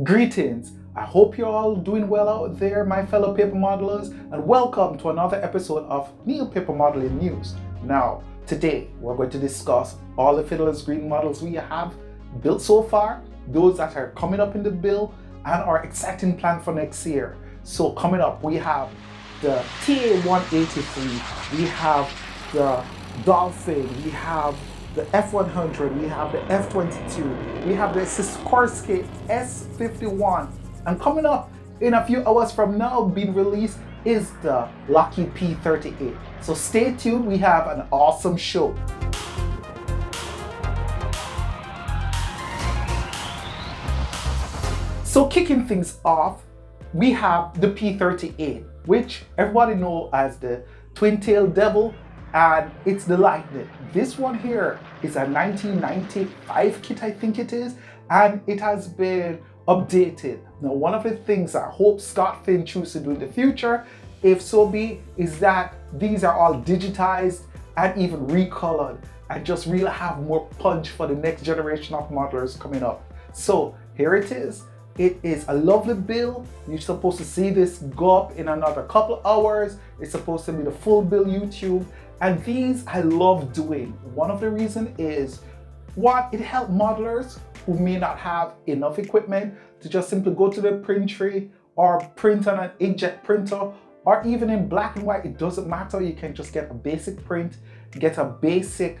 Greetings. I hope you're all doing well out there, my fellow paper modelers, and welcome to another episode of New Paper Modeling News. Now, today we're going to discuss all the fiddlers green models we have built so far, those that are coming up in the bill, and our exciting plan for next year. So coming up, we have the TA-183, we have the Dolphin, we have the F100, we have the F22, we have the Sikorsky S51, and coming up in a few hours from now being released is the Lockheed P38. So stay tuned, we have an awesome show. So kicking things off, we have the P38, which everybody knows as the twin-tailed devil, and it's the Lightning. This one here is a 1995 kit, I think it is, and it has been updated. Now, one of the things I hope Scott Finn chooses to do in the future, if so be, is that these are all digitized and even recolored and just really have more punch for the next generation of modelers coming up. So here it is. It is a lovely build. You're supposed to see this go up in another couple hours. It's supposed to be the full build YouTube. And these I love doing. One of the reasons is, one, it helps modelers who may not have enough equipment to just simply go to the print tree or print on an inkjet printer, or even in black and white, it doesn't matter. You can just get a basic print, get a basic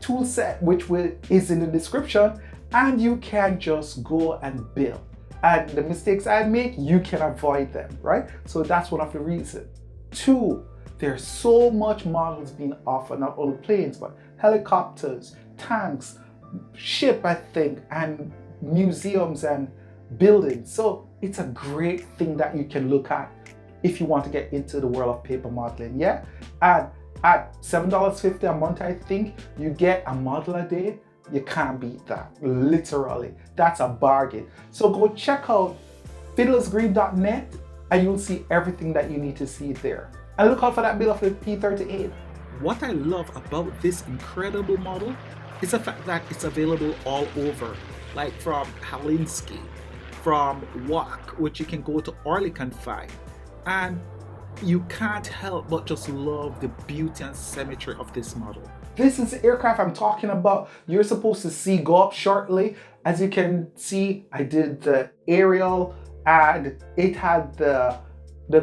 tool set, which is in the description, and you can just go and build. And the mistakes I make, you can avoid them, right? So that's one of the reasons. Two, there's so much models being offered, not only planes, but helicopters, tanks, ship, I think, and museums and buildings. So it's a great thing that you can look at if you want to get into the world of paper modeling, yeah? And at $7.50 a month, I think, you get a model a day. You can't beat that, literally. That's a bargain. So go check out fiddlersgreen.net and you'll see everything that you need to see there. And look out for that bill of the P38. What I love about this incredible model is the fact that it's available all over, like from Helsinki, from WAC, which you can go to or you can find. And you can't help but just love the beauty and symmetry of this model. This is the aircraft I'm talking about. You're supposed to see go up shortly. As you can see, I did the aerial and it had the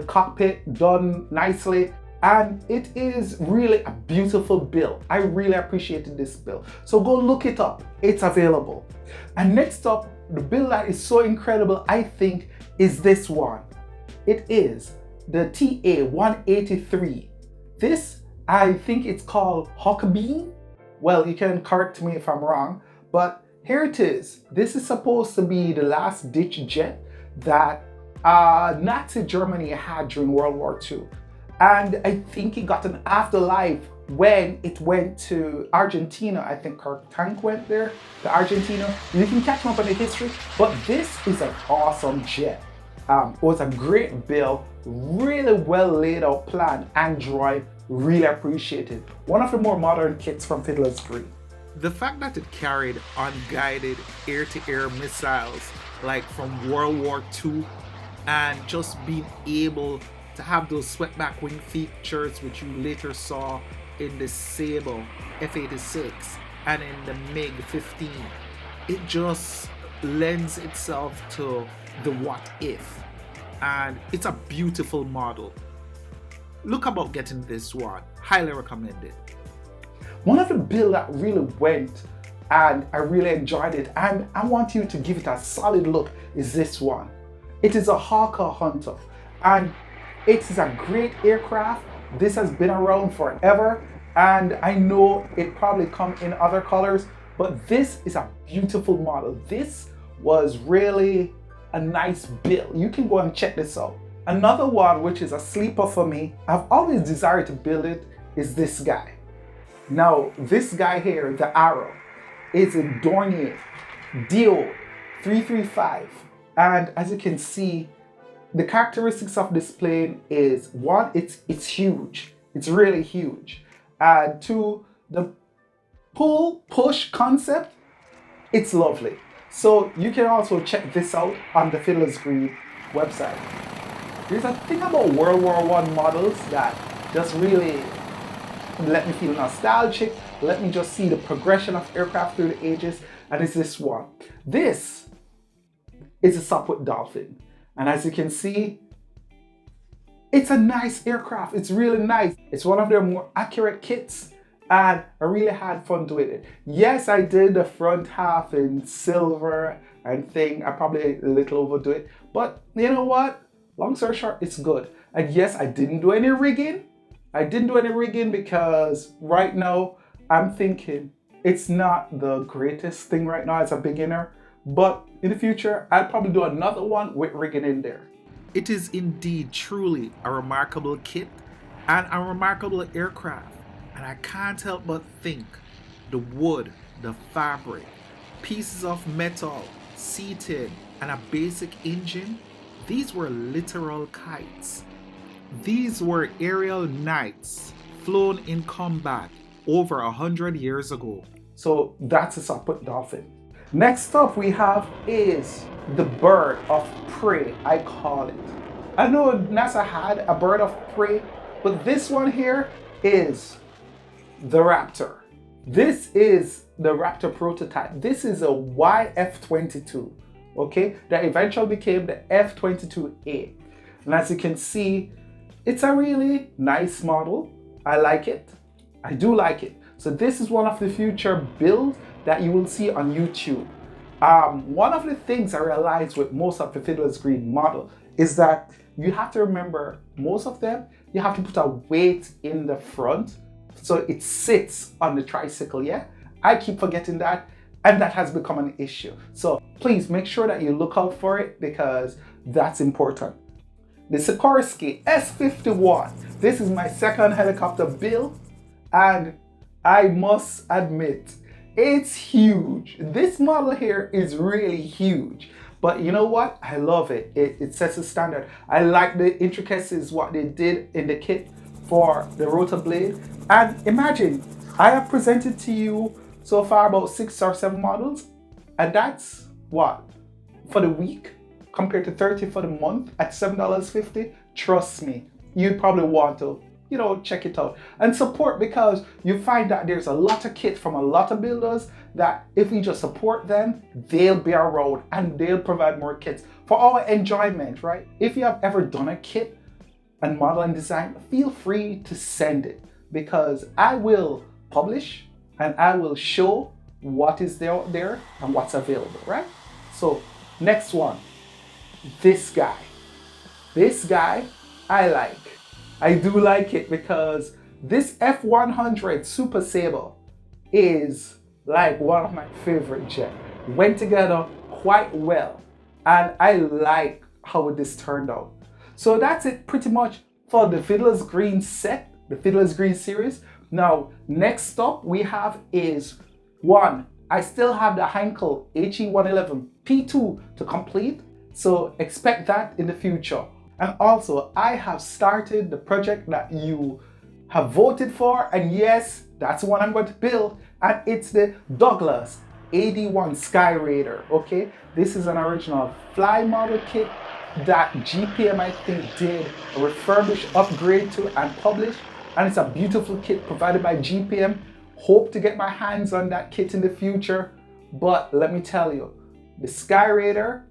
cockpit done nicely. And it is really a beautiful build. I really appreciated this build. So go look it up. It's available. And next up, the build that is so incredible, I think, is this one. It is the TA-183. This, I think it's called Huckabee. Well, you can correct me if I'm wrong, but here it is. This is supposed to be the last ditch jet that Nazi Germany had during World War II. And I think it got an afterlife when it went to Argentina. I think Kirk Tank went there to Argentina. You can catch up on the history, but this is an awesome jet. It was a great build, really well laid out plan, and drawing, really appreciated. One of the more modern kits from Fiddler's Green. The fact that it carried unguided air-to-air missiles like from World War II, and just being able to have those swept-back wing features which you later saw in the Sable F-86 and in the MiG-15, it just lends itself to the what if, and it's a beautiful model. Look about getting this one. Highly recommend it. One of the builds that really went and I really enjoyed it, and I want you to give it a solid look, is this one. It is a Hawker Hunter, and it is a great aircraft. This has been around forever, and I know it probably comes in other colors, but this is a beautiful model. This was really a nice build. You can go and check this out. Another one which is a sleeper for me, I've always desired to build it, is this guy. Now, this guy here, the Arrow, is a Dornier DO 335. And as you can see, the characteristics of this plane is, one, it's huge. It's really huge. And two, the pull-push concept, it's lovely. So you can also check this out on the Fiddler's Green website. There's a thing about World War I models that just really let me feel nostalgic, let me just see the progression of aircraft through the ages, and it's this one. This is a Sopwith Dolphin, and as you can see, it's a nice aircraft. It's really nice. It's one of their more accurate kits, and I really had fun doing it. Yes, I did the front half in silver and thing. I probably a little overdo it, but you know what? Long story short, it's good. And yes, I didn't do any rigging. I didn't do any rigging because right now I'm thinking it's not the greatest thing right now as a beginner, but in the future, I'll probably do another one with rigging in there. It is indeed truly a remarkable kit and a remarkable aircraft, and I can't help but think the wood, the fabric, pieces of metal, seating, and a basic engine, these were literal kites. These were aerial knights flown in combat over 100 years ago. So that's a Sopwith Dolphin. Next up we have is the bird of prey, I call it. I know NASA had a bird of prey, but this one here is the Raptor. This is the Raptor prototype. This is a YF-22, okay? That eventually became the F-22A. And as you can see, it's a really nice model. I like it. I do like it. So this is one of the future builds that you will see on YouTube. One of the things I realized with most of the Fiddler's Green model is that you have to remember, most of them, you have to put a weight in the front so it sits on the tricycle, yeah? I keep forgetting that, and that has become an issue. So please make sure that you look out for it because that's important. The Sikorsky S-51. This is my second helicopter build, and I must admit, it's huge. This model here is really huge. But you know what? I love it. It sets a standard. I like the intricacies, what they did in the kit for the rotor blade. And imagine, I have presented to you so far about 6 or 7 models. And that's what? For the week, compared to $30 for the month at $7.50. Trust me, you'd probably want to, check it out and support, because you find that there's a lot of kit from a lot of builders that if we just support them, they'll be around and they'll provide more kits for our enjoyment, right? If you have ever done a kit and model and design, feel free to send it, because I will publish and I will show what is there and what's available, right? So next one, this guy I like. I do like it because this F-100 Super Sabre is like one of my favorite jets. Went together quite well, and I like how this turned out. So that's it pretty much for the Fiddler's Green set, the Fiddler's Green series. Now, next up we have is one. I still have the Heinkel HE111 P2 to complete, so expect that in the future. And also, I have started the project that you have voted for, and yes, that's the one I'm going to build, and it's the Douglas AD1 Sky Raider, okay? This is an original fly model kit that GPM, I think, did a refurbished upgrade to and published, and it's a beautiful kit provided by GPM. Hope to get my hands on that kit in the future, but let me tell you, the Sky Raider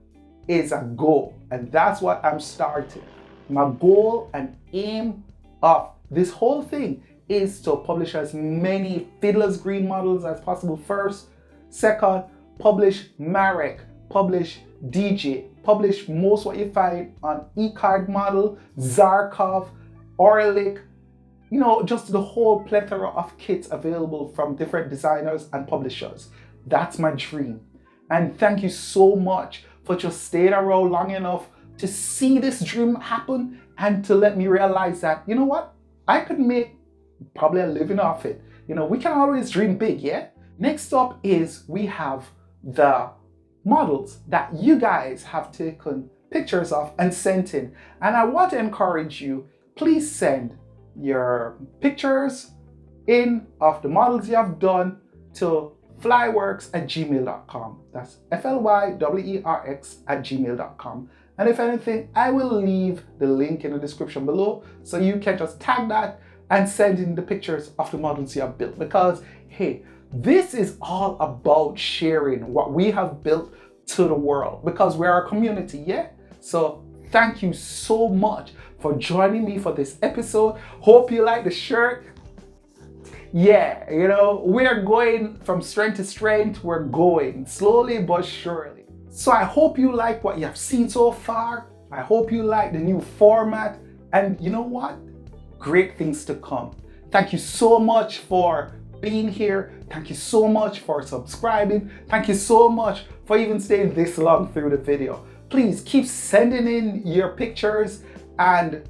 is a goal, and that's what I'm starting. My goal and aim of this whole thing is to publish as many Fiddler's Green models as possible first. Second, publish Marek, publish DJ, publish most what you find on E-Card model, Zarkov, Orlik, just the whole plethora of kits available from different designers and publishers. That's my dream. And thank you so much for just staying around long enough to see this dream happen and to let me realize that, you know what? I could make probably a living off it. We can always dream big, yeah? Next up is we have the models that you guys have taken pictures of and sent in. And I want to encourage you, please send your pictures in of the models you have done to flywerks@gmail.com. That's FLYWERX@gmail.com. And if anything, I will leave the link in the description below so you can just tag that and send in the pictures of the models you have built. Because, hey, this is all about sharing what we have built to the world because we're a community, yeah? So thank you so much for joining me for this episode. Hope you like the shirt. Yeah, you know, we're going from strength to strength. We're going slowly but surely. So I hope you like what you have seen so far. I hope you like the new format. And you know what? Great things to come. Thank you so much for being here. Thank you so much for subscribing. Thank you so much for even staying this long through the video. Please keep sending in your pictures, and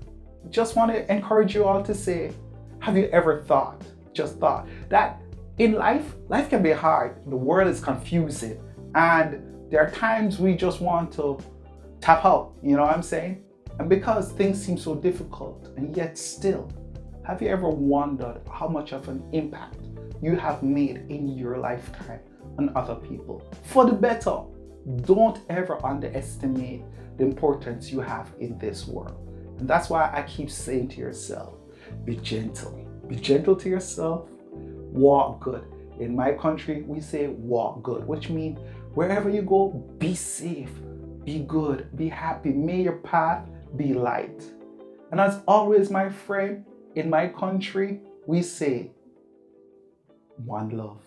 just want to encourage you all to say, have you ever thought, just thought, that in life can be hard. The world is confusing, and there are times we just want to tap out, you know what I'm saying? And because things seem so difficult, and yet still, have you ever wondered how much of an impact you have made in your lifetime on other people? For the better. Don't ever underestimate the importance you have in this world. And that's why I keep saying to yourself, be gentle. Be gentle to yourself. Walk good. In my country, we say walk good, which means wherever you go, be safe, be good, be happy. May your path be light. And as always, my friend, in my country, we say one love.